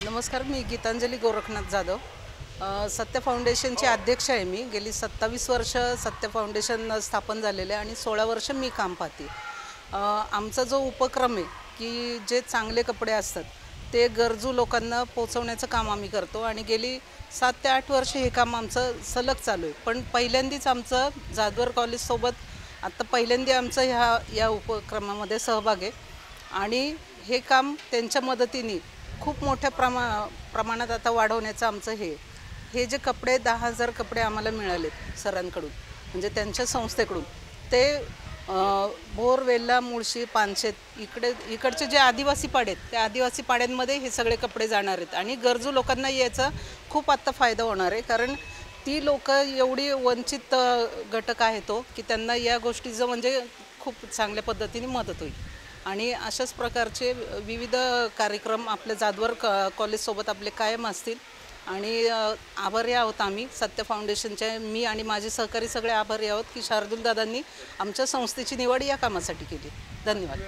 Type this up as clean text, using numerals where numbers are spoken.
नमस्कार, मी गीतांजली गोरखनाथ जाधव. सत्य फाउंडेशनची अध्यक्ष आहे मी. गेली 27 वर्ष सत्य फाउंडेशन स्थापन झालेलं आहे आणि 16 वर्ष मी काम पाहते. आमचा जो उपक्रम आहे की जे चांगले कपडे असतात ते गरजू लोकांना पोचवण्याचं काम आम्ही करतो आणि गेली 7 ते 8 वर्ष हे काम आमचं सलग चालू आहे. पण पहिल्यांदाच आमचं जाधवर कॉलेजसोबत आत्ता पहिल्यांदा आमचं या उपक्रमामध्ये सहभाग आहे आणि हे काम त्यांच्या मदतीने खूप मोठ्या प्रमाणात आता वाढवण्याचं आमचं हे जे कपडे 10,000 कपडे आम्हाला मिळालेत सरांकडून, म्हणजे त्यांच्या संस्थेकडून. ते बोरवेल्ला, मुळशी, पानशेत इकडचे जे आदिवासी पाडे आहेत त्या आदिवासी पाड्यांमध्ये हे सगळे कपडे जाणार आहेत आणि गरजू लोकांना याचा खूप आत्ता फायदा होणार आहे. कारण ती लोक एवढी वंचित घटक आहे तो की त्यांना या गोष्टीचं म्हणजे खूप चांगल्या पद्धतीने मदत होईल. आणि अशाच प्रकारचे विविध कार्यक्रम आपल्या जाधवर कॉलेजसोबत आपले कायम असतील. आणि आभारी आहोत आम्ही सत्य फाउंडेशनचे, मी आणि माझे सहकारी सगळे आभारी आहोत की शार्दूल दादांनी आमच्या संस्थेची निवड या कामासाठी केली. धन्यवाद.